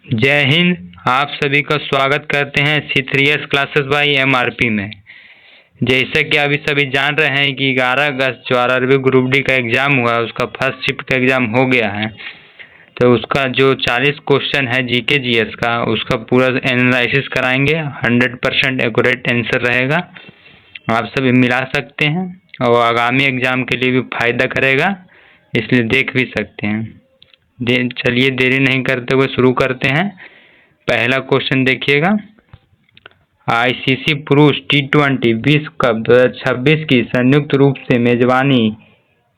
जय हिंद। आप सभी का स्वागत करते हैं C3S क्लासेस बाई MRP में। जैसे कि अभी सभी जान रहे हैं कि 11 अगस्त जो RRB ग्रुप डी का एग्ज़ाम हुआ है उसका फर्स्ट शिफ्ट का एग्ज़ाम हो गया है। तो उसका जो 40 क्वेश्चन है GK GS का उसका पूरा एनालिसिस कराएंगे। 100% एक्यूरेट आंसर रहेगा, आप सभी मिला सकते हैं और आगामी एग्ज़ाम के लिए भी फ़ायदा करेगा, इसलिए देख भी सकते हैं। चलिए देरी नहीं करते हुए शुरू करते हैं। पहला क्वेश्चन देखिएगा। ICC पुरुष T20 विश्व कप 2026 की संयुक्त रूप से मेजबानी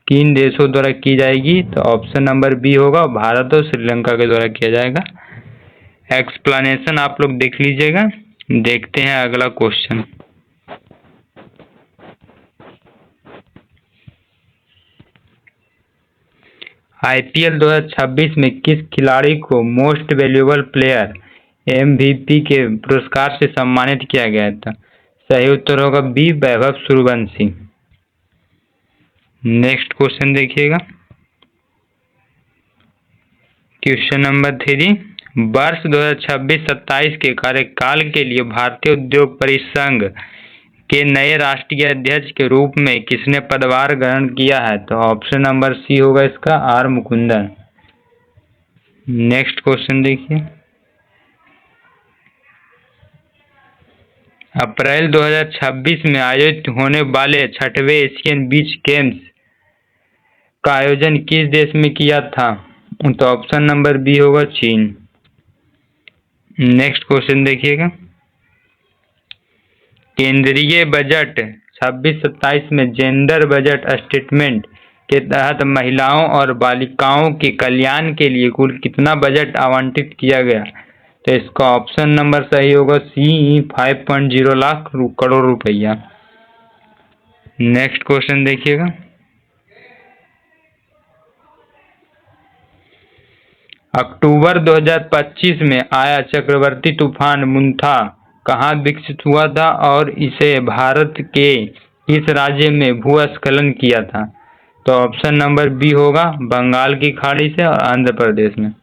किन देशों द्वारा की जाएगी? तो ऑप्शन नंबर बी होगा, भारत और श्रीलंका के द्वारा किया जाएगा। एक्सप्लेनेशन आप लोग देख लीजिएगा। देखते हैं अगला क्वेश्चन। IPL 2026 में किस खिलाड़ी को मोस्ट वैल्यूएबल प्लेयर MVP के पुरस्कार से सम्मानित किया गया था? सही उत्तर होगा B, Vaibhav Suryavanshi. Next question देखिएगा। क्वेश्चन नंबर 3, वर्ष 2026-27 के कार्यकाल के लिए भारतीय उद्योग परिसंघ के नए राष्ट्रीय अध्यक्ष के रूप में किसने पदभार ग्रहण किया है? तो ऑप्शन नंबर सी होगा इसका, आर मुकुंदन। नेक्स्ट क्वेश्चन देखिए। अप्रैल 2026 में आयोजित होने वाले 6वें एशियन बीच गेम्स का आयोजन किस देश में किया था? तो ऑप्शन नंबर बी होगा, चीन। नेक्स्ट क्वेश्चन देखिएगा। केंद्रीय बजट 26-27 में जेंडर बजट स्टेटमेंट के तहत महिलाओं और बालिकाओं के कल्याण के लिए कुल कितना बजट आवंटित किया गया? तो इसका ऑप्शन नंबर सही होगा सी, 5.0 लाख करोड़ रुपया। नेक्स्ट क्वेश्चन देखिएगा। अक्टूबर 2025 में आया चक्रवाती तूफान मुंथा कहाँ विकसित हुआ था और इसे भारत के किस राज्य में भूस्खलन किया था? तो ऑप्शन नंबर बी होगा, बंगाल की खाड़ी से और आंध्र प्रदेश में।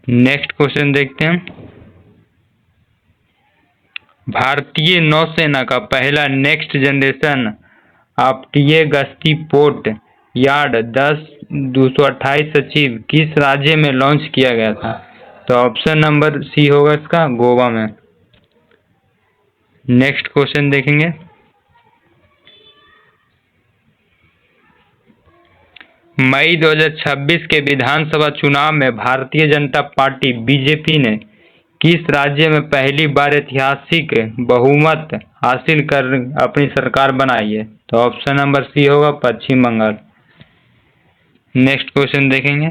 नेक्स्ट क्वेश्चन देखते हैं। भारतीय नौसेना का पहला नेक्स्ट जनरेशन आपटीय गश्ती पोर्ट यार्ड 10-228 सचिव किस राज्य में लॉन्च किया गया था? तो ऑप्शन नंबर सी होगा इसका, गोवा में। नेक्स्ट क्वेश्चन देखेंगे। मई 2026 के विधानसभा चुनाव में भारतीय जनता पार्टी BJP ने किस राज्य में पहली बार ऐतिहासिक बहुमत हासिल कर अपनी सरकार बनाई है? तो ऑप्शन नंबर सी होगा, पश्चिम बंगाल। नेक्स्ट क्वेश्चन देखेंगे।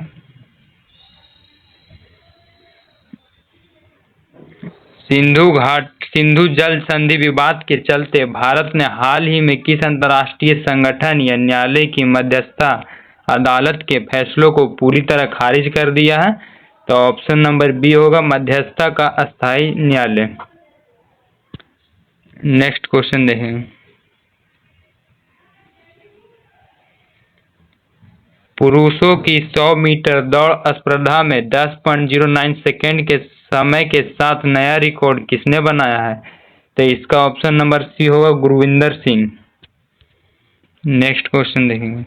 सिंधु जल संधि विवाद के चलते भारत ने हाल ही में किस अंतर्राष्ट्रीय संगठन या न्यायालय की मध्यस्थता अदालत के फैसलों को पूरी तरह खारिज कर दिया है? तो ऑप्शन नंबर बी होगा, मध्यस्थता का अस्थायी न्यायालय। नेक्स्ट क्वेश्चन देखेंगे। पुरुषों की 100 मीटर दौड़ स्पर्धा में 10.09 सेकेंड के समय के साथ नया रिकॉर्ड किसने बनाया है? तो इसका ऑप्शन नंबर सी होगा, गुरविंदर सिंह। नेक्स्ट क्वेश्चन देखेंगे।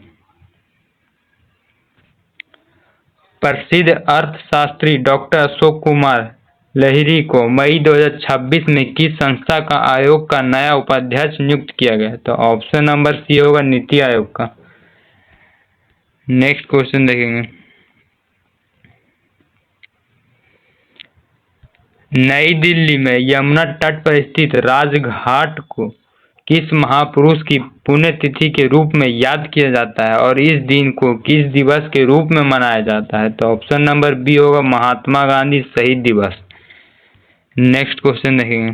प्रसिद्ध अर्थशास्त्री डॉक्टर अशोक कुमार लहिरी को मई 2026 में किस संस्था का आयोग का नया उपाध्यक्ष नियुक्त किया गया? तो ऑप्शन नंबर सी होगा, नीति आयोग का। नेक्स्ट क्वेश्चन देखेंगे। नई दिल्ली में यमुना तट पर स्थित राजघाट को किस महापुरुष की पुण्यतिथि के रूप में याद किया जाता है और इस दिन को किस दिवस के रूप में मनाया जाता है? तो ऑप्शन नंबर बी होगा, महात्मा गांधी शहीद दिवस। नेक्स्ट क्वेश्चन देखेंगे।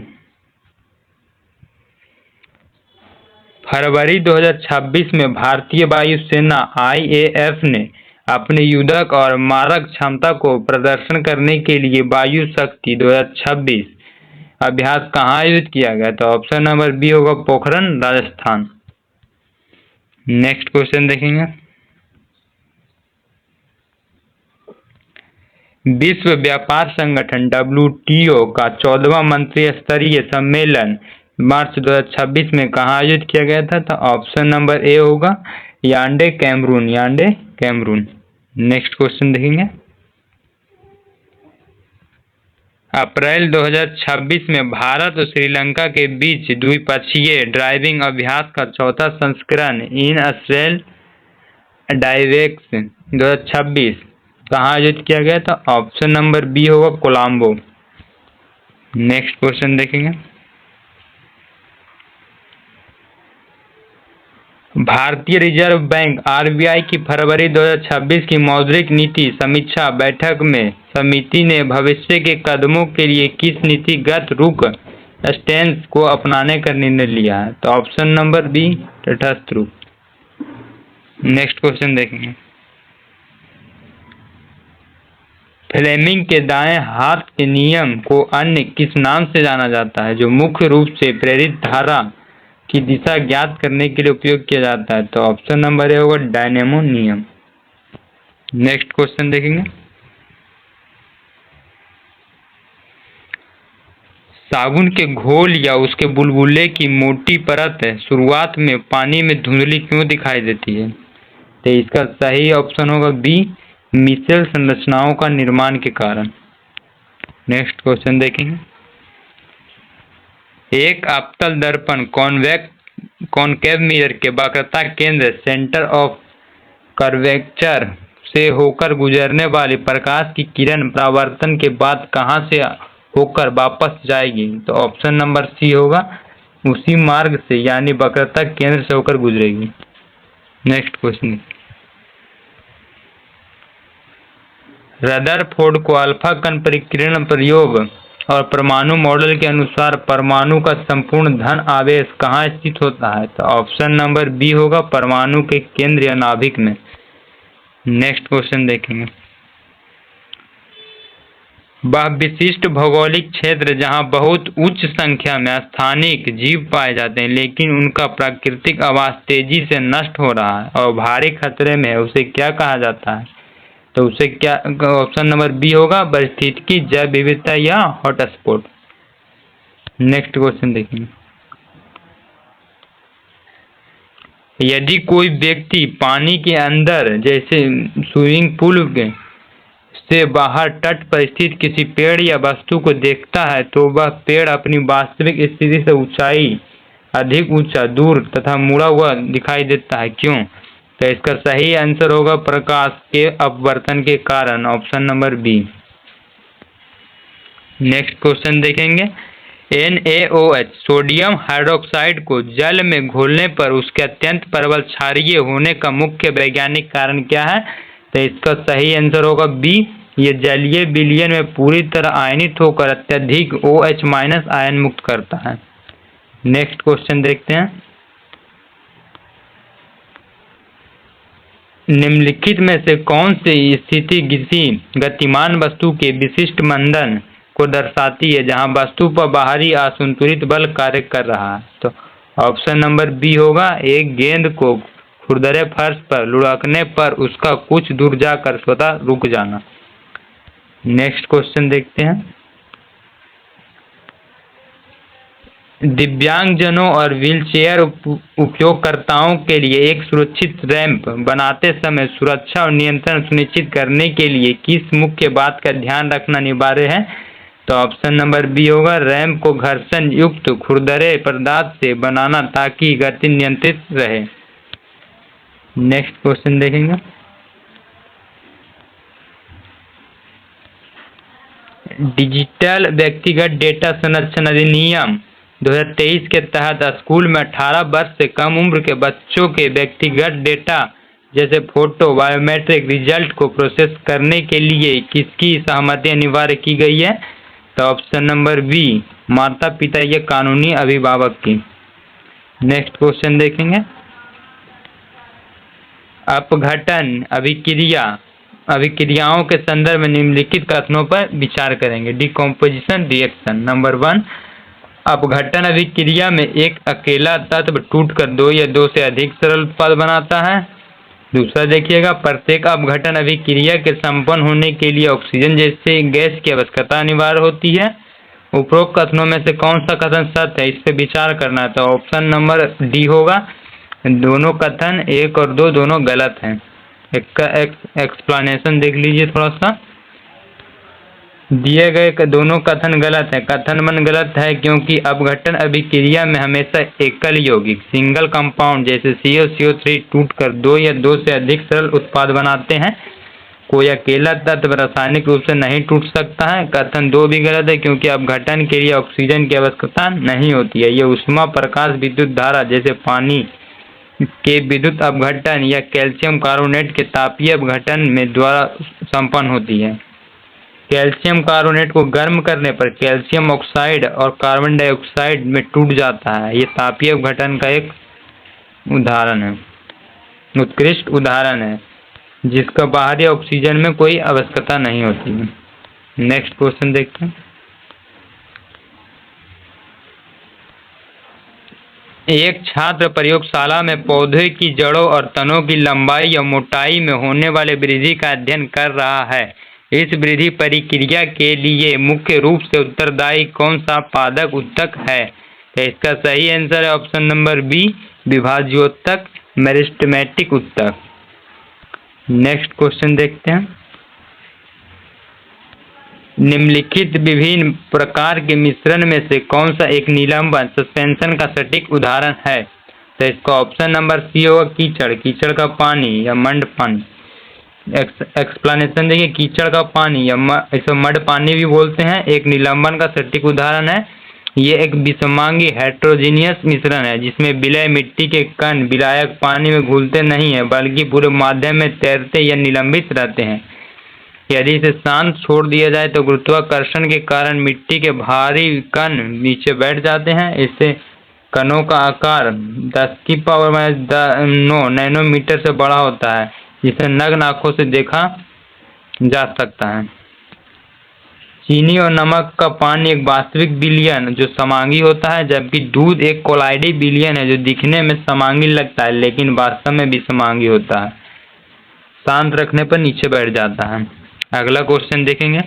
फरवरी 2026 में भारतीय वायुसेना IAF ने अपने युद्धक और मारक क्षमता को प्रदर्शन करने के लिए वायु शक्ति 2026 अभ्यास कहाँ आयोजित किया गया? तो ऑप्शन नंबर बी होगा, पोखरण, राजस्थान। नेक्स्ट क्वेश्चन देखेंगे। विश्व व्यापार संगठन WTO का 14वां मंत्री स्तरीय सम्मेलन मार्च 2026 में कहाँ आयोजित किया गया था? तो ऑप्शन नंबर ए होगा यान्डे कैमरून, यान्डे कैमरून। नेक्स्ट क्वेश्चन देखेंगे। अप्रैल 2026 में भारत और श्रीलंका के बीच द्विपक्षीय ड्राइविंग अभ्यास का चौथा संस्करण इन अस्ट्रेल डाइवेक्स 2026 कहाँ आयोजित किया गया था? ऑप्शन नंबर बी होगा कोलंबो। नेक्स्ट क्वेश्चन देखेंगे। भारतीय रिजर्व बैंक RBI की फरवरी 2026 की मौद्रिक नीति समीक्षा बैठक में समिति ने भविष्य के कदमों के लिए किस नीतिगत रुख स्टैंस को अपनाने का निर्णय लिया है? तो ऑप्शन नंबर बी तटस्थ रुख। नेक्स्ट क्वेश्चन देखेंगे। फ्लेमिंग के दाएं हाथ के नियम को अन्य किस नाम से जाना जाता है जो मुख्य रूप से प्रेरित धारा की दिशा ज्ञात करने के लिए उपयोग किया जाता है? तो ऑप्शन नंबर ए होगा डायनेमो नियम। नेक्स्ट क्वेश्चन देखेंगे। साबुन के घोल या उसके बुलबुले की मोटी परत शुरुआत में पानी में धुंधली क्यों दिखाई देती है? तो इसका सही ऑप्शन होगा बी मिशेल संरचनाओं का निर्माण के कारण। नेक्स्ट क्वेश्चन देखेंगे। एक अवतल दर्पण कॉनकेव मिरर के वक्रता केंद्र सेंटर ऑफ कर्वेचर से होकर गुजरने वाली प्रकाश की किरण परावर्तन के बाद कहां से होकर वापस जाएगी? तो ऑप्शन नंबर सी होगा उसी मार्ग से, यानी वक्रता केंद्र से होकर गुजरेगी। Next question. रदरफोर्ड को अल्फा कण परिकीर्ण प्रयोग और परमाणु मॉडल के अनुसार परमाणु का संपूर्ण धन आवेश कहाँ स्थित होता है? तो ऑप्शन नंबर बी होगा परमाणु के केंद्र या नाभिक में। नेक्स्ट क्वेश्चन देखेंगे। वह विशिष्ट भौगोलिक क्षेत्र जहां बहुत उच्च संख्या में स्थानिक जीव पाए जाते हैं लेकिन उनका प्राकृतिक आवास तेजी से नष्ट हो रहा है और भारी खतरे में है, उसे क्या कहा जाता है? तो उसे क्या, ऑप्शन नंबर बी होगा पारिस्थितिकी जैव विविधता या हॉटस्पॉट। नेक्स्ट क्वेश्चन देखेंगे। यदि कोई व्यक्ति पानी के अंदर जैसे स्विमिंग पूल से बाहर तट पर स्थित किसी पेड़ या वस्तु को देखता है तो वह पेड़ अपनी वास्तविक स्थिति से ऊंचाई अधिक ऊंचा, दूर तथा मुड़ा हुआ दिखाई देता है, क्यों? तो इसका सही आंसर होगा प्रकाश के अपवर्तन के कारण, option number B. Next question देखेंगे। NaOH सोडियम हाइड्रोक्साइड को जल में घोलने पर उसके अत्यंत प्रबल क्षारीय होने का मुख्य वैज्ञानिक कारण क्या है? तो इसका सही आंसर होगा बी, ये जलीय विलयन में पूरी तरह आयनित होकर अत्यधिक OH- आयन मुक्त करता है। नेक्स्ट क्वेश्चन देखते हैं। निम्नलिखित में से कौन सी स्थिति किसी गतिमान वस्तु के विशिष्ट मंदन को दर्शाती है जहां वस्तु पर बाहरी असंतुलित बल कार्य कर रहा है? तो ऑप्शन नंबर बी होगा एक गेंद को खुरदरे फर्श पर लुढ़कने पर उसका कुछ दूर जाकर स्वतः रुक जाना। नेक्स्ट क्वेश्चन देखते हैं। दिव्यांगजनों और व्हीलचेयर उपयोगकर्ताओं के लिए एक सुरक्षित रैंप बनाते समय सुरक्षा और नियंत्रण सुनिश्चित करने के लिए किस मुख्य बात का ध्यान रखना अनिवार्य है? तो ऑप्शन नंबर बी होगा रैंप को घर्षण युक्त खुरदरे पदार्थ से बनाना ताकि गति नियंत्रित रहे। नेक्स्ट क्वेश्चन देखेंगे। डिजिटल व्यक्तिगत डेटा संरक्षण अधिनियम 2023 के तहत स्कूल में 18 वर्ष से कम उम्र के बच्चों के व्यक्तिगत डेटा जैसे फोटो, बायोमेट्रिक रिजल्ट को प्रोसेस करने के लिए किसकी सहमति अनिवार्य की गई है? तो ऑप्शन नंबर बी माता पिता या कानूनी अभिभावक की। नेक्स्ट क्वेश्चन देखेंगे। अपघटन अभिक्रियाओं के संदर्भ में निम्नलिखित कथनों पर विचार करेंगे। Decomposition reaction. नंबर 1, अपघटन अभिक्रिया में एक अकेला तत्व टूटकर दो या दो से अधिक सरल उत्पाद बनाता है। दूसरा देखिएगा, प्रत्येक अपघटन अभिक्रिया के संपन्न होने के लिए ऑक्सीजन जैसे गैस की आवश्यकता अनिवार्य होती है। उपरोक्त कथनों में से कौन सा कथन सत्य है, इस पे विचार करना है। तो ऑप्शन नंबर डी होगा। दोनों कथन 1 और 2 दोनों गलत हैं। इसका एक्सप्लेनेशन देख लीजिए थोड़ा सा। दिए गए दोनों कथन गलत है। कथन 1 गलत है क्योंकि अपघटन अभिक्रिया में हमेशा एकल यौगिक सिंगल कंपाउंड जैसे CO3 टूटकर 2 या 2 से अधिक सरल उत्पाद बनाते हैं। कोई अकेला तत्व रासायनिक रूप से नहीं टूट सकता है। कथन 2 भी गलत है क्योंकि अपघटन के लिए ऑक्सीजन की आवश्यकता नहीं होती है। यह ऊष्मा प्रकाश विद्युत धारा जैसे पानी के विद्युत अपघटन या कैल्शियम कार्बोनेट के तापीय अपघटन में द्वारा संपन्न होती है। कैल्शियम कार्बोनेट को गर्म करने पर कैल्शियम ऑक्साइड और कार्बन डाइऑक्साइड में टूट जाता है। ये तापीय अपघटन का एक उदाहरण है, उत्कृष्ट उदाहरण है, जिसका बाहरी ऑक्सीजन में कोई आवश्यकता नहीं होती है। नेक्स्ट क्वेश्चन देखते हैं। एक छात्र प्रयोगशाला में पौधे की जड़ों और तनों की लंबाई या मोटाई में होने वाले वृद्धि का अध्ययन कर रहा है। इस वृद्धि प्रक्रिया के लिए मुख्य रूप से उत्तरदायी कौन सा पादप ऊतक है? तो इसका सही आंसर है ऑप्शन नंबर बी, विभाज्योतक मेरिस्टेमेटिक ऊतक। नेक्स्ट क्वेश्चन देखते हैं। निम्नलिखित विभिन्न प्रकार के मिश्रण में से कौन सा एक निलंबन सस्पेंशन का सटीक उदाहरण है? तो इसका ऑप्शन नंबर सी होगा, कीचड़, कीचड़ का पानी या मंड पानी। एक्सप्लेनेशन देखिए, कीचड़ का पानी या इसे मड पानी भी बोलते हैं, एक निलंबन का सटीक उदाहरण है। ये एक विषमांगी हेट्रोजीनियस मिश्रण है जिसमें विलय मिट्टी के कण विलायक पानी में घुलते नहीं है बल्कि पूरे माध्यम में तैरते या निलंबित रहते हैं। यदि इसे शांत छोड़ दिया जाए तो गुरुत्वाकर्षण के कारण मिट्टी के भारी कण नीचे बैठ जाते हैं। इससे कणों का आकार 10⁻⁹ नैनोमीटर से बड़ा होता है, जिसे नग्न आंखों से देखा जा सकता है। चीनी और नमक का पानी एक वास्तविक विलयन जो समांगी होता है, जबकि दूध एक कोलाइडी विलयन है जो दिखने में समांगी लगता है लेकिन वास्तव में विषमांगी होता है। शांत रखने पर नीचे बैठ जाता है। अगला क्वेश्चन देखेंगे।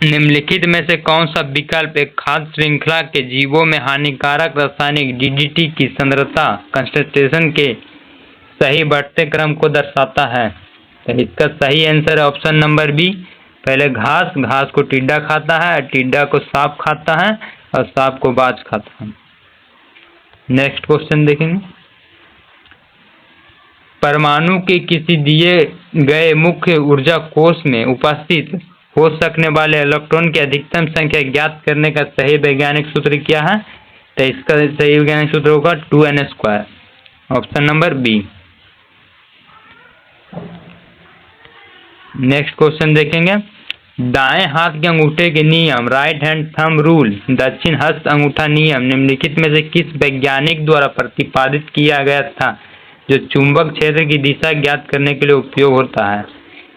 निम्नलिखित में से कौन सा विकल्प एक खाद्य श्रृंखला के जीवों में हानिकारक रासायनिक DDT की सांद्रता कंसंट्रेशन के सही बढ़ते क्रम को दर्शाता है? तो इसका सही आंसर है ऑप्शन नंबर बी। पहले घास, घास को टिड्डा खाता है, टिड्डा को सांप खाता है और सांप को बाज खाता है। नेक्स्ट क्वेश्चन देखेंगे। परमाणु के किसी दिए गए मुख्य ऊर्जा कोश में उपस्थित हो सकने वाले इलेक्ट्रॉन की अधिकतम संख्या ज्ञात करने का सही वैज्ञानिक सूत्र क्या है? तो इसका सही वैज्ञानिक सूत्र होगा 2n²। Option number B. Next question देखेंगे। दाएं हाथ के अंगूठे के नियम, राइट हैंड थंब रूल, दक्षिण हस्त अंगूठा नियम निम्नलिखित में से किस वैज्ञानिक द्वारा प्रतिपादित किया गया था जो चुंबक क्षेत्र की दिशा ज्ञात करने के लिए उपयोग होता है?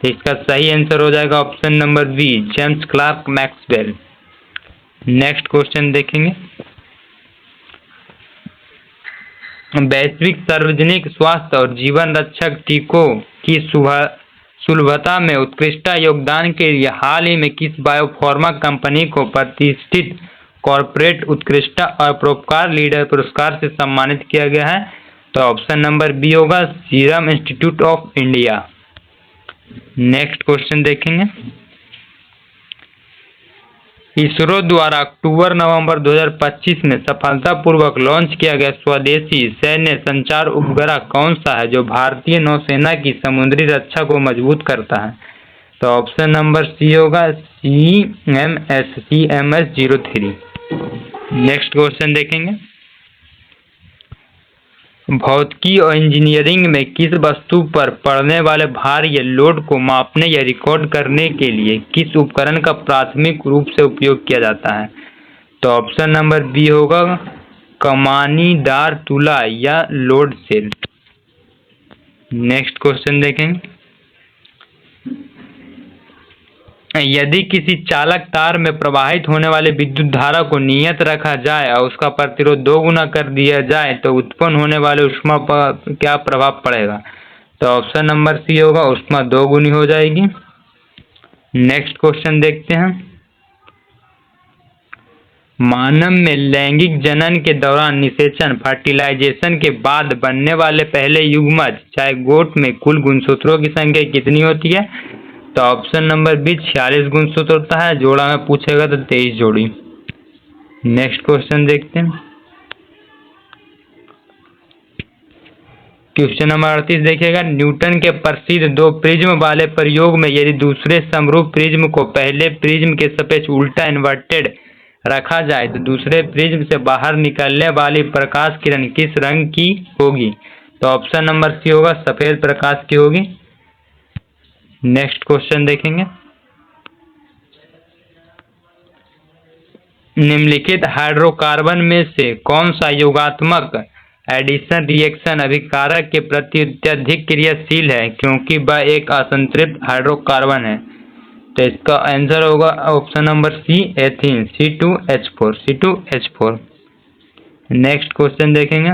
तो इसका सही आंसर हो जाएगा option number B, James Clerk Maxwell. Next question देखेंगे। वैश्विक सार्वजनिक स्वास्थ्य और जीवन रक्षक टीकों की सुलभता में उत्कृष्ट योगदान के लिए हाल ही में किस बायोफार्मा कंपनी को प्रतिष्ठित कॉर्पोरेट उत्कृष्ट और परोपकार लीडर पुरस्कार से सम्मानित किया गया है? तो ऑप्शन नंबर बी होगा, serum institute of India. Next question देखेंगे। इसरो द्वारा अक्टूबर-नवंबर 2025 में सफलतापूर्वक लॉन्च किया गया स्वदेशी सैन्य संचार उपग्रह कौन सा है जो भारतीय नौसेना की समुद्री रक्षा को मजबूत करता है? तो ऑप्शन नंबर सी होगा, CMS-03। नेक्स्ट क्वेश्चन देखेंगे। भौतिकी और इंजीनियरिंग में किस वस्तु पर पड़ने वाले भार या लोड को मापने या रिकॉर्ड करने के लिए किस उपकरण का प्राथमिक रूप से उपयोग किया जाता है? तो ऑप्शन नंबर बी होगा, कमानीदार तुला या लोड सेल। नेक्स्ट क्वेश्चन देखेंगे। यदि किसी चालक तार में प्रवाहित होने वाले विद्युत धारा को नियत रखा जाए और उसका प्रतिरोध 2 गुना कर दिया जाए तो उत्पन्न होने वाले ऊष्मा पर क्या प्रभाव पड़ेगा? तो ऑप्शन नंबर सी होगा, ऊष्मा 2 गुनी हो जाएगी। नेक्स्ट क्वेश्चन देखते हैं। मानव में लैंगिक जनन के दौरान निषेचन फर्टिलाइजेशन के बाद बनने वाले पहले युग्मज जायगोट में कुल गुणसूत्रों की संख्या कितनी होती है? तो ऑप्शन नंबर बी 46 गुणसूत्र होता है। जोड़ा में पूछेगा तो 23 जोड़ी। नेक्स्ट क्वेश्चन देखते हैं। क्वेश्चन नंबर 38 देखिएगा। न्यूटन के प्रसिद्ध 2 प्रिज्म वाले प्रयोग में यदि दूसरे समरूप प्रिज्म को पहले प्रिज्म के सापेक्ष उल्टा इन्वर्टेड रखा जाए तो दूसरे प्रिज्म से बाहर निकलने वाली प्रकाश किरण किस रंग की होगी? तो ऑप्शन नंबर सी होगा, सफेद प्रकाश की होगी। नेक्स्ट क्वेश्चन देखेंगे। निम्नलिखित हाइड्रोकार्बन में से कौन सा योगात्मक एडिशन रिएक्शन अभिकारक के प्रति अत्यधिक क्रियाशील है क्योंकि वह एक असंतृप्त हाइड्रोकार्बन है? तो इसका आंसर होगा option number C, ethene, C2H4। Next question देखेंगे।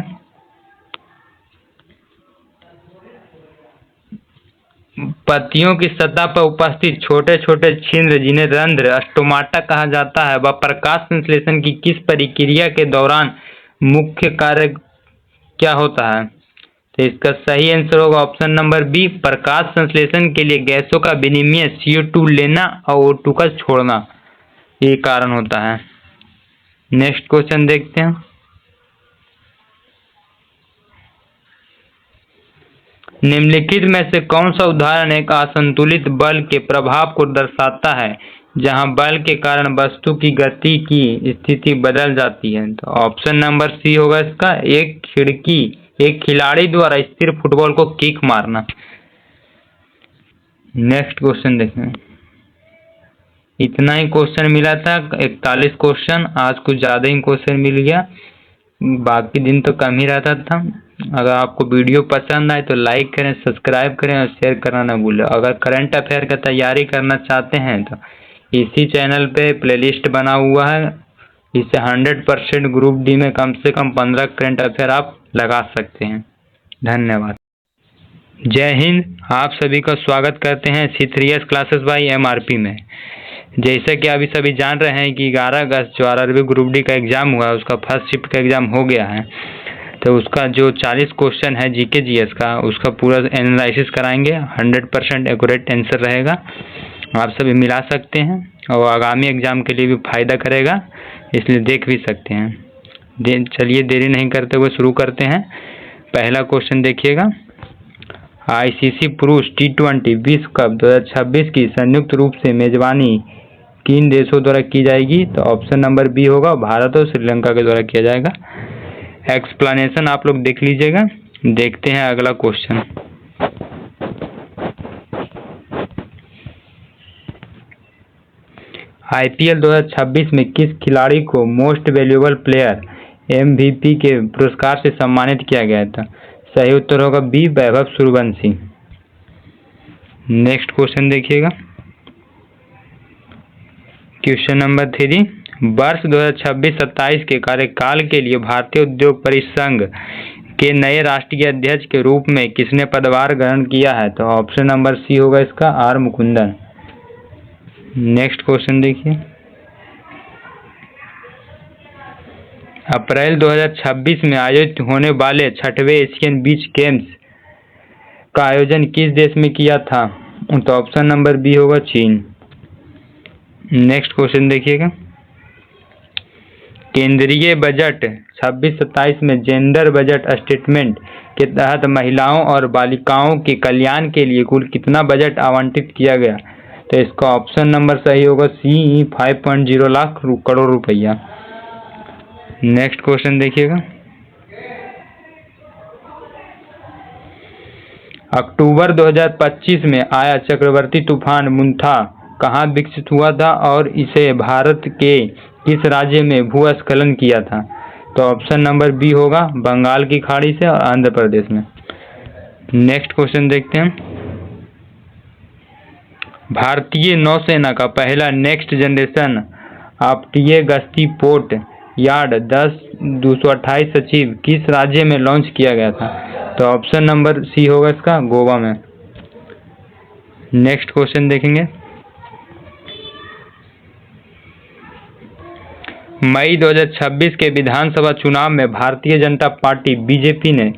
पत्तियों की सतह पर उपस्थित छोटे छोटे छिद्र जिन्हें रंध्र स्टोमाटा कहा जाता है वह प्रकाश संश्लेषण की किस प्रक्रिया के दौरान मुख्य कार्य क्या होता है? तो इसका सही आंसर होगा ऑप्शन नंबर बी, प्रकाश संश्लेषण के लिए गैसों का विनिमय CO2 लेना और O2 का छोड़ना, ये कारण होता है। नेक्स्ट क्वेश्चन देखते हैं। निम्नलिखित में से कौन सा उदाहरण एक असंतुलित बल के प्रभाव को दर्शाता है जहां बल के कारण वस्तु की गति की स्थिति बदल जाती है? तो ऑप्शन नंबर सी होगा इसका, एक खिलाड़ी द्वारा स्थिर फुटबॉल को किक मारना। नेक्स्ट क्वेश्चन देखें। इतना ही क्वेश्चन मिला था, 41 क्वेश्चन। आज कुछ ज़्यादा ही क्वेश्चन मिल गया, बाकी दिन तो कम ही रहता था। अगर आपको वीडियो पसंद आए तो लाइक करें, सब्सक्राइब करें और शेयर करना ना भूलें। अगर करंट अफेयर का तैयारी करना चाहते हैं तो इसी चैनल पे प्लेलिस्ट बना हुआ है, इससे 100% ग्रुप डी में कम से कम 15 करंट अफेयर आप लगा सकते हैं। धन्यवाद। जय हिंद। आप सभी का स्वागत करते हैं C3S क्लासेस बाय MRP में। जैसे कि अभी सभी जान रहे हैं कि 11 अगस्त जो RRB ग्रुप डी का एग्ज़ाम हुआ है उसका फर्स्ट शिफ्ट का एग्ज़ाम हो गया है। तो उसका जो 40 क्वेश्चन है GK GS का, उसका पूरा एनालिसिस कराएंगे। 100% एक्यूरेट आंसर रहेगा, आप सभी मिला सकते हैं और आगामी एग्ज़ाम के लिए भी फ़ायदा करेगा, इसलिए देख भी सकते हैं। चलिए देरी नहीं करते हुए शुरू करते हैं। पहला क्वेश्चन देखिएगा। ICC पुरुष T20 विश्व कप 2026 की संयुक्त रूप से मेजबानी किन देशों द्वारा की जाएगी? तो ऑप्शन नंबर बी होगा, भारत और श्रीलंका के द्वारा किया जाएगा। एक्सप्लेनेशन आप लोग देख लीजिएगा। देखते हैं अगला क्वेश्चन। IPL 2026 में किस खिलाड़ी को मोस्ट वैल्यूएबल प्लेयर MVP के पुरस्कार से सम्मानित किया गया था? सही उत्तर होगा B, Vaibhav Suryavanshi. Next question देखिएगा। क्वेश्चन नंबर 3, वर्ष 2026-27 के कार्यकाल के लिए भारतीय उद्योग परिसंघ के नए राष्ट्रीय अध्यक्ष के रूप में किसने पदभार ग्रहण किया है? तो ऑप्शन नंबर सी होगा इसका, R मुकुंदन। नेक्स्ट क्वेश्चन देखिए। अप्रैल 2026 में आयोजित होने वाले 6वें एशियन बीच गेम्स का आयोजन किस देश में किया था? तो ऑप्शन नंबर बी होगा, चीन। नेक्स्ट क्वेश्चन देखिएगा। केंद्रीय बजट 26-27 में जेंडर बजट स्टेटमेंट के तहत महिलाओं और बालिकाओं के कल्याण के लिए कुल कितना बजट आवंटित किया गया? तो इसका ऑप्शन नंबर सही होगा सी, 5.0 लाख करोड़ रुपया। नेक्स्ट क्वेश्चन देखिएगा। अक्टूबर 2025 में आया चक्रवाती तूफान मुंथा कहाँ विकसित हुआ था और इसे भारत के किस राज्य में भूस्खलन किया था? तो ऑप्शन नंबर बी होगा, बंगाल की खाड़ी से और आंध्र प्रदेश में। नेक्स्ट क्वेश्चन देखते हैं। भारतीय नौसेना का पहला नेक्स्ट जनरेशन आपटीय गश्ती पोर्ट यार्ड 10-228 सचिव किस राज्य में लॉन्च किया गया था? तो ऑप्शन नंबर सी होगा इसका, गोवा में। नेक्स्ट क्वेश्चन देखेंगे। मई 2026 के विधानसभा चुनाव में भारतीय जनता पार्टी बीजेपी ने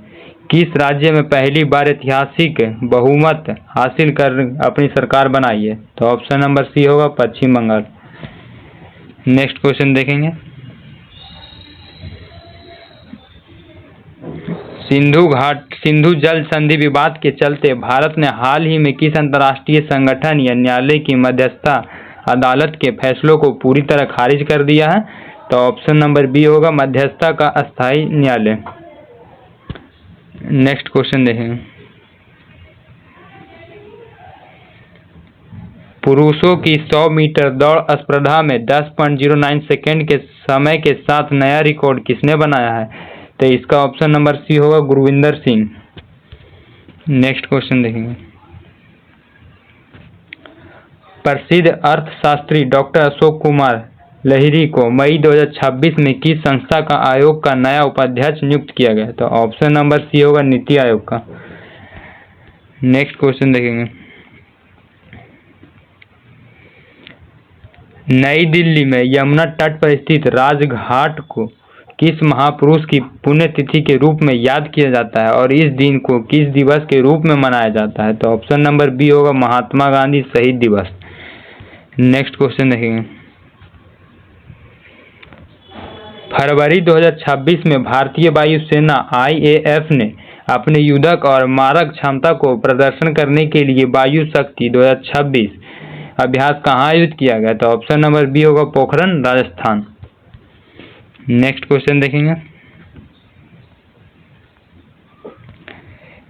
किस राज्य में पहली बार ऐतिहासिक बहुमत हासिल कर अपनी सरकार बनाई है? तो ऑप्शन नंबर सी होगा, पश्चिम बंगाल। नेक्स्ट क्वेश्चन देखेंगे। सिंधु जल संधि विवाद के चलते भारत ने हाल ही में किस अंतर्राष्ट्रीय संगठन या न्यायालय की मध्यस्थता अदालत के फैसलों को पूरी तरह खारिज कर दिया है? तो ऑप्शन नंबर बी होगा, मध्यस्थता का अस्थायी न्यायालय। नेक्स्ट क्वेश्चन देखेंगे। पुरुषों की 100 मीटर दौड़ स्पर्धा में 10.09 सेकेंड के समय के साथ नया रिकॉर्ड किसने बनाया है? तो इसका ऑप्शन नंबर सी होगा, गुरविंदर सिंह। नेक्स्ट क्वेश्चन देखेंगे। प्रसिद्ध अर्थशास्त्री डॉक्टर अशोक कुमार लहिरी को मई 2026 में किस संस्था का आयोग का नया उपाध्यक्ष नियुक्त किया गया? तो ऑप्शन नंबर सी होगा, नीति आयोग का। नेक्स्ट क्वेश्चन देखेंगे। नई दिल्ली में यमुना तट पर स्थित राजघाट को किस महापुरुष की पुण्यतिथि के रूप में याद किया जाता है और इस दिन को किस दिवस के रूप में मनाया जाता है? तो ऑप्शन नंबर बी होगा, महात्मा गांधी शहीद दिवस। नेक्स्ट क्वेश्चन देखेंगे। फरवरी 2026 में भारतीय वायुसेना IAF ने अपने युद्धक और मारक क्षमता को प्रदर्शन करने के लिए वायु शक्ति 2026 अभ्यास कहाँ आयोजित किया गया? तो ऑप्शन नंबर बी होगा, पोखरण, राजस्थान। नेक्स्ट क्वेश्चन देखेंगे।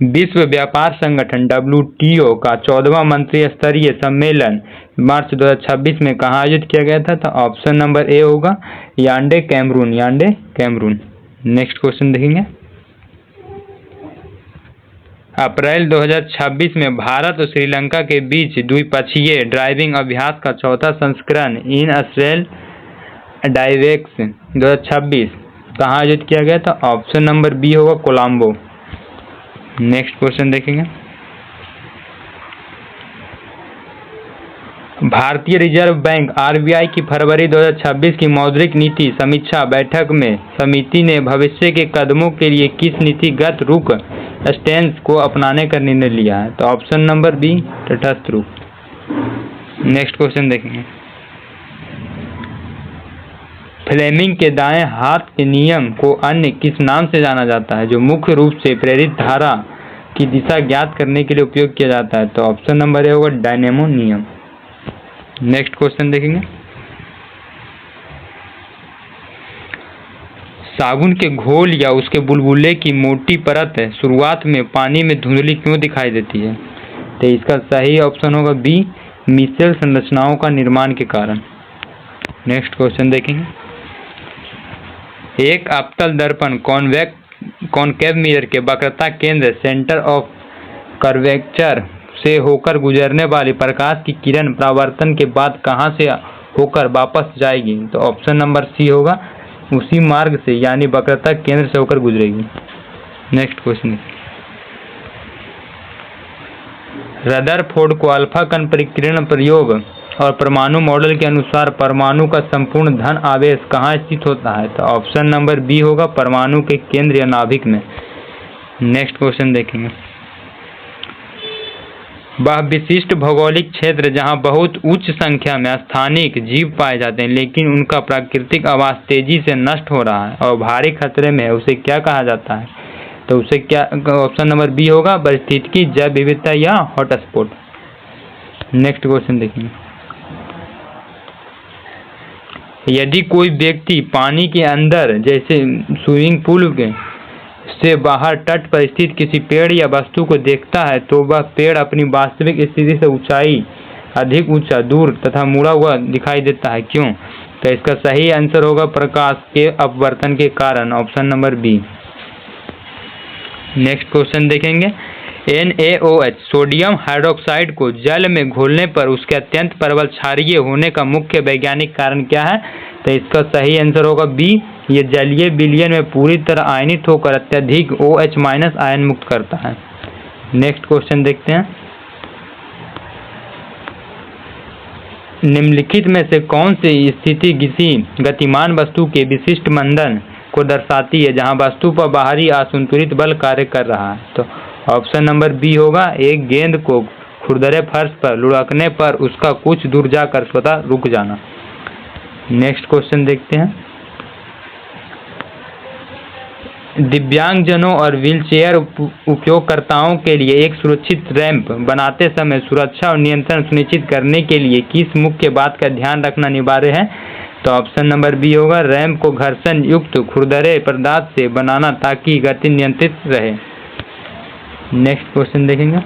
विश्व व्यापार संगठन WTO का 14वां मंत्री स्तरीय सम्मेलन मार्च 2026 में कहाँ आयोजित किया गया था? तो ऑप्शन नंबर ए होगा, यान्डे, कैमरून। नेक्स्ट क्वेश्चन देखेंगे। अप्रैल 2026 में भारत और श्रीलंका के बीच द्विपक्षीय ड्राइविंग अभ्यास का चौथा संस्करण इन अस्ट्रेल डाइवेक्स 2026 कहाँ आयोजित किया गया था? ऑप्शन नंबर बी होगा, कोलंबो। नेक्स्ट क्वेश्चन देखेंगे। भारतीय रिजर्व बैंक RBI की फरवरी 2026 की मौद्रिक नीति समीक्षा बैठक में समिति ने भविष्य के कदमों के लिए किस नीतिगत रुख स्टैंस को अपनाने का निर्णय लिया है? तो ऑप्शन नंबर बी, तटस्थ रुख। नेक्स्ट क्वेश्चन देखेंगे। फ्लेमिंग के दाएं हाथ के नियम को अन्य किस नाम से जाना जाता है जो मुख्य रूप से प्रेरित धारा की दिशा ज्ञात करने के लिए उपयोग किया जाता है? तो ऑप्शन नंबर ए होगा, डायनेमो नियम। नेक्स्ट क्वेश्चन देखेंगे। साबुन के घोल या उसके बुलबुले की मोटी परत शुरुआत में पानी में धुंधली क्यों दिखाई देती है? तो इसका सही ऑप्शन होगा बी, मिशेल संरचनाओं का निर्माण के कारण। नेक्स्ट क्वेश्चन देखेंगे। एक अवतल दर्पण कॉनकेव मिरर के वक्रता केंद्र सेंटर ऑफ कर्वेचर से होकर गुजरने वाली प्रकाश की किरण परावर्तन के बाद कहां से होकर वापस जाएगी? तो ऑप्शन नंबर सी होगा, उसी मार्ग से यानी वक्रता केंद्र से होकर गुजरेगी। Next question. रदरफोर्ड को अल्फा कण परिकीर्ण प्रयोग और परमाणु मॉडल के अनुसार परमाणु का संपूर्ण धन आवेश कहाँ स्थित होता है? तो ऑप्शन नंबर बी होगा, परमाणु के केंद्र या नाभिक में। नेक्स्ट क्वेश्चन देखेंगे। वह विशिष्ट भौगोलिक क्षेत्र जहां बहुत उच्च संख्या में स्थानिक जीव पाए जाते हैं लेकिन उनका प्राकृतिक आवास तेजी से नष्ट हो रहा है और भारी खतरे में है, उसे क्या कहा जाता है? तो उसे क्या, ऑप्शन नंबर बी होगा, पारिस्थितिकी जैव विविधता या हॉटस्पॉट। नेक्स्ट क्वेश्चन देखेंगे। यदि कोई व्यक्ति पानी के अंदर जैसे स्विमिंग पूल के से बाहर तट पर स्थित किसी पेड़ या वस्तु को देखता है तो वह पेड़ अपनी वास्तविक स्थिति से ऊंचाई अधिक ऊंचा, दूर तथा मुड़ा हुआ दिखाई देता है, क्यों? तो इसका सही आंसर होगा, प्रकाश के अपवर्तन के कारण, option number B. Next question देखेंगे। NaOH सोडियम हाइड्रोक्साइड को जल में घोलने पर उसके अत्यंत प्रबल क्षारीय होने का मुख्य वैज्ञानिक कारण क्या है? तो इसका सही आंसर होगा बी, ये जलीय विलयन में पूरी तरह आयनित होकर अत्यधिक OH- आयन मुक्त करता है। नेक्स्ट क्वेश्चन देखते हैं। निम्नलिखित में से कौन सी स्थिति किसी गतिमान वस्तु के विशिष्ट मंदन को दर्शाती है जहां वस्तु पर बाहरी असंतुलित बल कार्य कर रहा है? तो ऑप्शन नंबर बी होगा, एक गेंद को खुरदरे फर्श पर लुढ़कने पर उसका कुछ दूर जाकर स्वतः रुक जाना। नेक्स्ट क्वेश्चन देखते हैं। दिव्यांगजनों और व्हीलचेयर उपयोगकर्ताओं के लिए एक सुरक्षित रैंप बनाते समय सुरक्षा और नियंत्रण सुनिश्चित करने के लिए किस मुख्य बात का ध्यान रखना अनिवार्य है? तो ऑप्शन नंबर बी होगा, रैंप को घर्षण युक्त खुरदरे पदार्थ से बनाना ताकि गति नियंत्रित रहे। नेक्स्ट क्वेश्चन देखेंगे।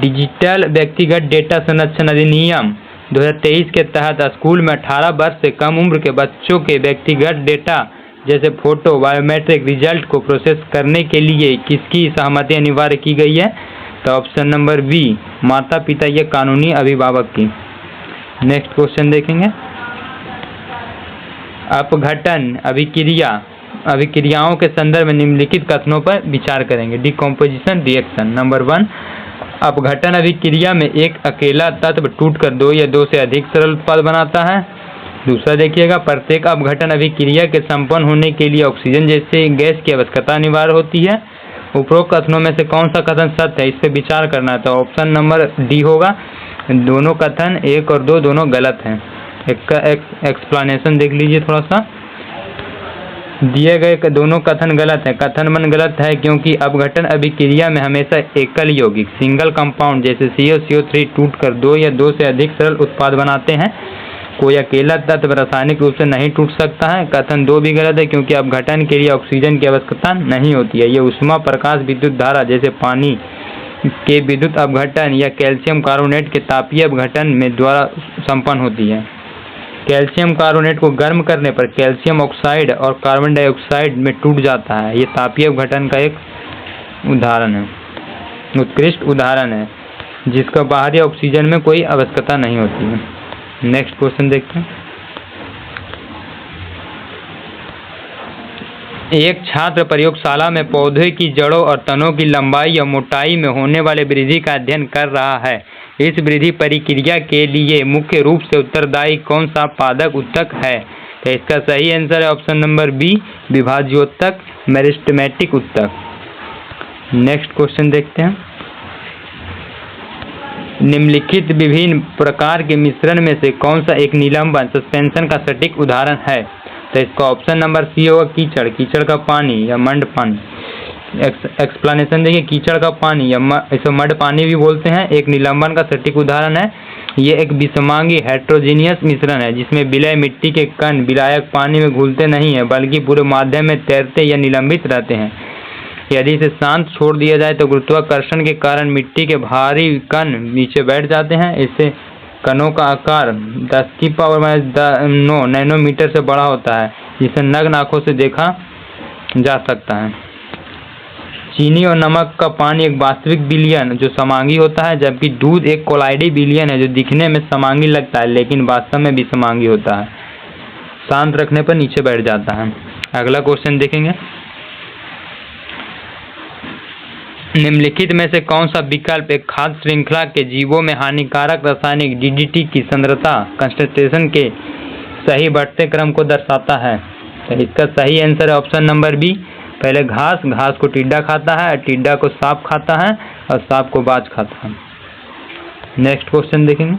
डिजिटल व्यक्तिगत डेटा संरक्षण अधिनियम 2023 के तहत स्कूल में 18 वर्ष से कम उम्र के बच्चों के व्यक्तिगत डेटा जैसे फोटो, बायोमेट्रिक रिजल्ट को प्रोसेस करने के लिए किसकी सहमति अनिवार्य की गई है? तो ऑप्शन नंबर बी, माता पिता या कानूनी अभिभावक की। नेक्स्ट क्वेश्चन देखेंगे। अपघटन अभिक्रियाओं के संदर्भ में निम्नलिखित कथनों पर विचार करेंगे। Decomposition reaction. नंबर 1, अपघटन अभिक्रिया में एक अकेला तत्व टूटकर दो या दो से अधिक सरल उत्पाद बनाता है। दूसरा देखिएगा, प्रत्येक अपघटन अभिक्रिया के संपन्न होने के लिए ऑक्सीजन जैसे गैस की आवश्यकता अनिवार्य होती है। उपरोक्त कथनों में से कौन सा कथन सत्य है, इस पर विचार करना है। तो ऑप्शन नंबर डी होगा, दोनों कथन 1 और 2 दोनों गलत हैं। इसका एक्सप्लेनेशन देख लीजिए थोड़ा सा। दिए गए दोनों कथन गलत है। कथन 1 गलत है क्योंकि अपघटन अभिक्रिया में हमेशा एकल यौगिक सिंगल कंपाउंड जैसे CO3 टूटकर 2 या 2 से अधिक सरल उत्पाद बनाते हैं। कोई अकेला तत्व रासायनिक रूप से नहीं टूट सकता है। कथन 2 भी गलत है क्योंकि अपघटन के लिए ऑक्सीजन की आवश्यकता नहीं होती है। ये ऊष्मा, प्रकाश, विद्युत धारा जैसे पानी के विद्युत अपघटन या कैल्शियम कार्बोनेट के तापीय अपघटन में द्वारा संपन्न होती है। कैल्शियम कार्बोनेट को गर्म करने पर कैल्शियम ऑक्साइड और कार्बन डाइऑक्साइड में टूट जाता है। ये तापीय अपघटन का एक उदाहरण है, उत्कृष्ट उदाहरण है, जिसका बाहरी ऑक्सीजन में कोई आवश्यकता नहीं होती है। नेक्स्ट क्वेश्चन देखते हैं। एक छात्र प्रयोगशाला में पौधे की जड़ों और तनों की लंबाई या मोटाई में होने वाले वृद्धि का अध्ययन कर रहा है। इस वृद्धि प्रक्रिया के लिए मुख्य रूप से उत्तरदायी कौन सा पादक ऊतक है? तो इसका सही आंसर है ऑप्शन नंबर बी, विभाज्योतक, मेरिस्टेमेटिक ऊतक। नेक्स्ट क्वेश्चन देखते हैं। निम्नलिखित विभिन्न प्रकार के मिश्रण में से कौन सा एक निलंबन सस्पेंशन का सटीक उदाहरण है? तो इसका ऑप्शन नंबर सी होगा, कीचड़ का पानी या मंड पानी। एक्सप्लेनेशन देखिए, कीचड़ का पानी या इसे मड पानी भी बोलते हैं, एक निलंबन का सटीक उदाहरण है। ये एक विषमांगी हेट्रोजीनियस मिश्रण है जिसमें विलय मिट्टी के कण विलायक पानी में घुलते नहीं है बल्कि पूरे माध्यम में तैरते या निलंबित रहते हैं। यदि इसे शांत छोड़ दिया जाए तो गुरुत्वाकर्षण के कारण मिट्टी के भारी कण नीचे बैठ जाते हैं। इससे कणों का आकार 10⁻⁹ नैनोमीटर से बड़ा होता है, जिसे नग्न आंखों से देखा जा सकता है। चीनी और नमक का पानी एक वास्तविक विलयन जो समांगी होता है, जबकि दूध एक कोलाइडी विलयन है जो दिखने में समांगी लगता है लेकिन वास्तव में विषमांगी होता है। शांत रखने पर नीचे बैठ जाता है। अगला क्वेश्चन देखेंगे। निम्नलिखित में से कौन सा विकल्प एक खाद्य श्रृंखला के जीवों में हानिकारक रासायनिक DDT की सांद्रता कंसंट्रेशन के सही बढ़ते क्रम को दर्शाता है? तो इसका सही आंसर है ऑप्शन नंबर बी, पहले घास को टिड्डा खाता है, टिड्डा को सांप खाता है और सांप को बाज खाता है। नेक्स्ट क्वेश्चन देखेंगे।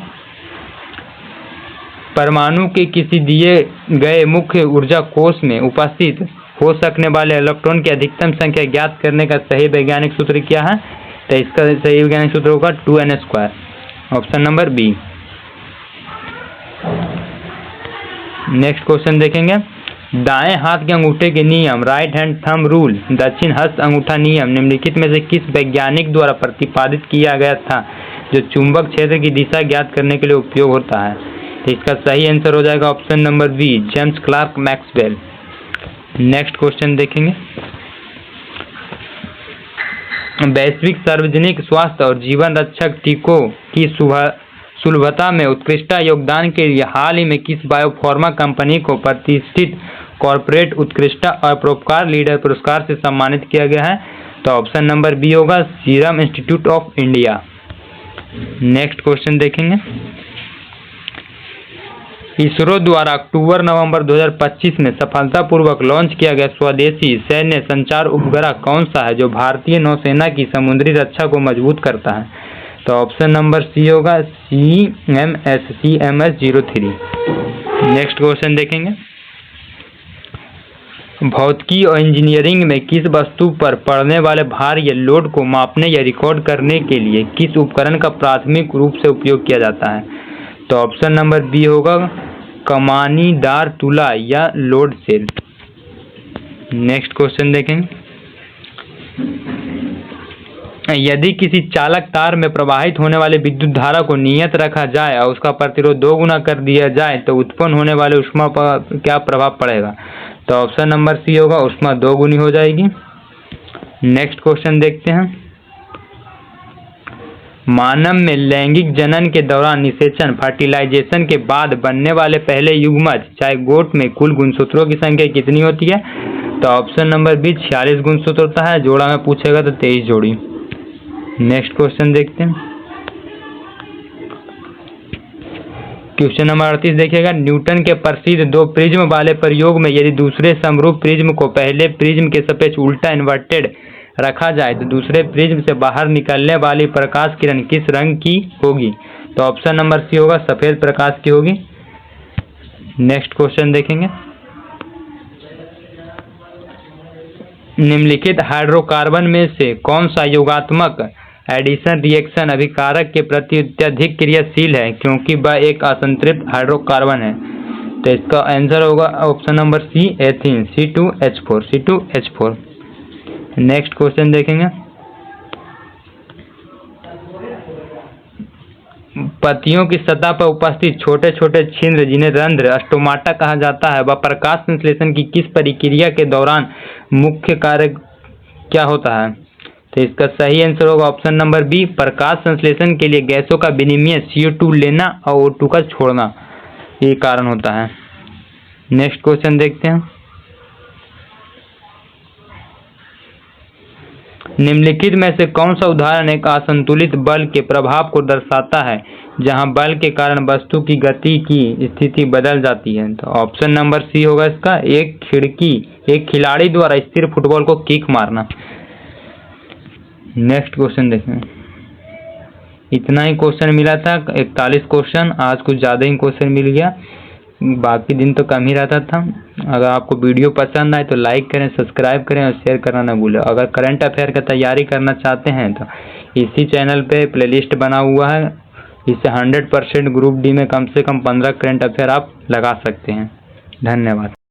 परमाणु के किसी दिए गए मुख्य ऊर्जा कोष में उपस्थित हो सकने वाले इलेक्ट्रॉन की अधिकतम संख्या ज्ञात करने का सही वैज्ञानिक सूत्र क्या है? तो इसका सही वैज्ञानिक सूत्र होगा 2n², option number B. Next question देखेंगे। दाएं हाथ के अंगूठे के नियम, राइट हैंड थंब रूल, दक्षिण हस्त अंगूठा नियम निम्नलिखित में से किस वैज्ञानिक द्वारा प्रतिपादित किया गया था जो चुंबक क्षेत्र की दिशा ज्ञात करने के लिए उपयोग होता है? तो इसका सही आंसर हो जाएगा option number B, James Clerk Maxwell. Next question देखेंगे, वैश्विक सार्वजनिक स्वास्थ्य और जीवन रक्षक टीकों की सुलभता में उत्कृष्ट योगदान के लिए हाल ही में किस बायोफार्मा कंपनी को प्रतिष्ठित कॉर्पोरेट उत्कृष्ट और परोपकार लीडर पुरस्कार से सम्मानित किया गया है? तो ऑप्शन नंबर बी होगा serum institute of India. Next question देखेंगे, इसरो द्वारा अक्टूबर-नवंबर 2025 में सफलतापूर्वक लॉन्च किया गया स्वदेशी सैन्य संचार उपग्रह कौन सा है जो भारतीय नौसेना की समुद्री रक्षा को मजबूत करता है? तो ऑप्शन नंबर सी होगा CMS-03। नेक्स्ट क्वेश्चन देखेंगे, भौतिकी और इंजीनियरिंग में किस वस्तु पर पड़ने वाले भार या लोड को मापने या रिकॉर्ड करने के लिए किस उपकरण का प्राथमिक रूप से उपयोग किया जाता है? तो ऑप्शन नंबर बी होगा कमानीदार तुला या लोड सेल। नेक्स्ट क्वेश्चन देखेंगे, यदि किसी चालक तार में प्रवाहित होने वाले विद्युत धारा को नियत रखा जाए और उसका प्रतिरोध 2 गुना कर दिया जाए तो उत्पन्न होने वाले ऊष्मा पर क्या प्रभाव पड़ेगा? तो ऑप्शन नंबर सी होगा ऊष्मा 2 गुनी हो जाएगी। नेक्स्ट क्वेश्चन देखते हैं, मानव में लैंगिक जनन के दौरान निषेचन फर्टिलाइजेशन के बाद बनने वाले पहले युग्मज जाइगोट में कुल गुणसूत्रों की संख्या कितनी होती है? तो ऑप्शन नंबर बी 46 गुणसूत्र होता है, जोड़ा में पूछेगा तो 23 जोड़ी। नेक्स्ट क्वेश्चन देखते हैं, क्वेश्चन नंबर 38 देखिएगा, न्यूटन के प्रसिद्ध 2 प्रिज्म वाले प्रयोग में यदि दूसरे समरूप प्रिज्म को पहले प्रिज्म के सापेक्ष उल्टा इन्वर्टेड रखा जाए तो दूसरे प्रिज्म से बाहर निकलने वाली प्रकाश किरण किस रंग की होगी? तो ऑप्शन नंबर सी होगा सफेद प्रकाश की होगी। नेक्स्ट क्वेश्चन देखेंगे, निम्नलिखित हाइड्रोकार्बन में से कौन सा योगात्मक एडिशन रिएक्शन अभिकारक के प्रति अत्यधिक क्रियाशील है क्योंकि वह एक असंतृप्त हाइड्रोकार्बन है? तो इसका आंसर होगा option number C ethene C2H4। Next question देखेंगे, पत्तियों की सतह पर उपस्थित छोटे छोटे छिद्र जिन्हें रंध्र स्टोमाटा कहा जाता है वह प्रकाश संश्लेषण की किस प्रक्रिया के दौरान मुख्य कार्य क्या होता है? तो इसका सही आंसर होगा ऑप्शन नंबर बी प्रकाश संश्लेषण के लिए गैसों का विनिमय CO2 लेना और O2 का छोड़ना, ये कारण होता है। नेक्स्ट क्वेश्चन देखते हैं, निम्नलिखित में से कौन सा उदाहरण एक असंतुलित बल के प्रभाव को दर्शाता है जहां बल के कारण वस्तु की गति की स्थिति बदल जाती है? तो ऑप्शन नंबर सी होगा इसका एक खिलाड़ी द्वारा स्थिर फुटबॉल को किक मारना। नेक्स्ट क्वेश्चन देखें, इतना ही क्वेश्चन मिला था 41 क्वेश्चन, आज कुछ ज़्यादा ही क्वेश्चन मिल गया, बाकी दिन तो कम ही रहता था। अगर आपको वीडियो पसंद आए तो लाइक करें, सब्सक्राइब करें और शेयर करना न भूलें। अगर करंट अफेयर का तैयारी करना चाहते हैं तो इसी चैनल पे प्लेलिस्ट बना हुआ है, इससे 100% ग्रुप डी में कम से कम 15 करंट अफेयर आप लगा सकते हैं। धन्यवाद।